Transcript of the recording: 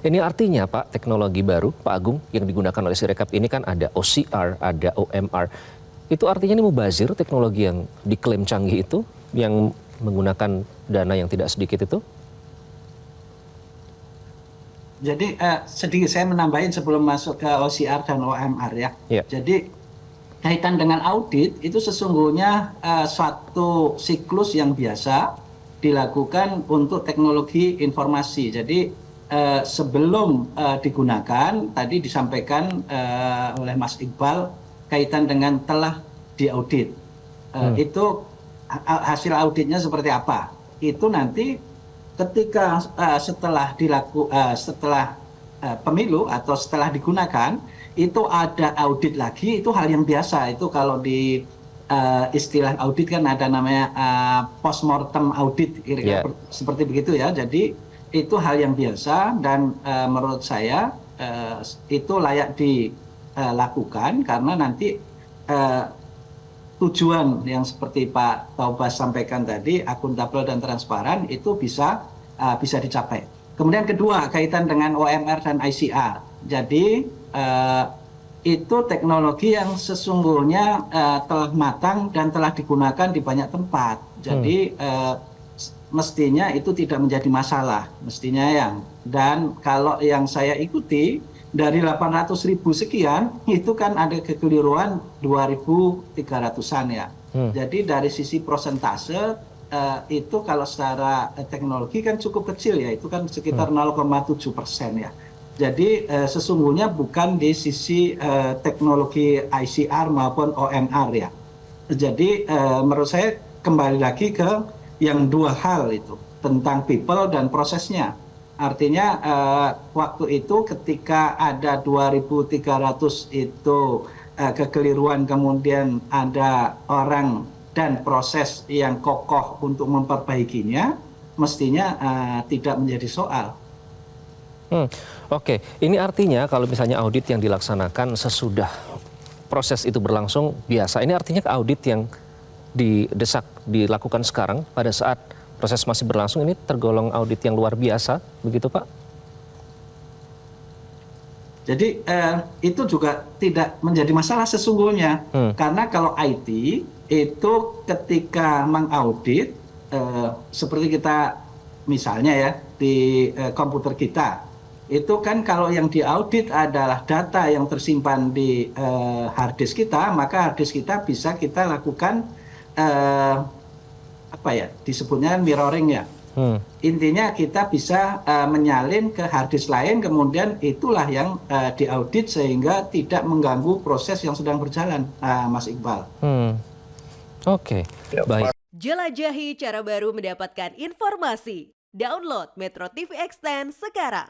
Ini artinya Pak, teknologi baru Pak Agung yang digunakan oleh Sirekap ini kan ada OCR, ada OMR. Itu artinya ini mubazir teknologi yang diklaim canggih itu, yang menggunakan dana yang tidak sedikit itu? Jadi sedikit saya menambahin sebelum masuk ke OCR dan OMR ya. Ya. Jadi kaitan dengan audit itu sesungguhnya suatu siklus yang biasa dilakukan untuk teknologi informasi. Jadi sebelum digunakan tadi disampaikan oleh Mas Iqbal kaitan dengan telah diaudit. Itu hasil auditnya seperti apa? Itu nanti ketika setelah pemilu atau setelah digunakan itu ada audit lagi, itu hal yang biasa. Itu kalau di istilah audit kan ada namanya postmortem audit, kira-kira seperti begitu ya. Jadi itu hal yang biasa dan menurut saya itu layak dilakukan karena nanti tujuan yang seperti Pak Taubas sampaikan tadi, akuntabel dan transparan, itu bisa dicapai. Kemudian kedua, kaitan dengan OMR dan ICR. Jadi itu teknologi yang sesungguhnya telah matang dan telah digunakan di banyak tempat. Jadi mestinya itu tidak menjadi masalah, mestinya yang. Dan kalau yang saya ikuti, dari 800.000 sekian, itu kan ada kekeliruan 2.300-an ya. Jadi dari sisi prosentase, itu kalau secara teknologi kan cukup kecil ya, itu kan sekitar 0,7% ya. Jadi sesungguhnya bukan di sisi teknologi ICR maupun OMR ya. Jadi menurut saya kembali lagi ke yang dua hal itu, tentang people dan prosesnya. Artinya waktu itu ketika ada 2.300 itu kekeliruan, kemudian ada orang dan proses yang kokoh untuk memperbaikinya, mestinya tidak menjadi soal. Oke, ini artinya kalau misalnya audit yang dilaksanakan sesudah proses itu berlangsung biasa, ini artinya audit yang didesak dilakukan sekarang pada saat proses masih berlangsung ini tergolong audit yang luar biasa, begitu Pak? Jadi itu juga tidak menjadi masalah sesungguhnya, karena kalau IT itu ketika mengaudit seperti kita misalnya ya di komputer kita, itu kan kalau yang diaudit adalah data yang tersimpan di hard disk kita, maka hard disk kita bisa kita lakukan apa ya disebutnya mirroring ya. Intinya kita bisa menyalin ke hard disk lain, kemudian itulah yang diaudit sehingga tidak mengganggu proses yang sedang berjalan, Mas Iqbal. Oke, baik. Jelajahi cara baru mendapatkan informasi. Download Metro TV Extend sekarang.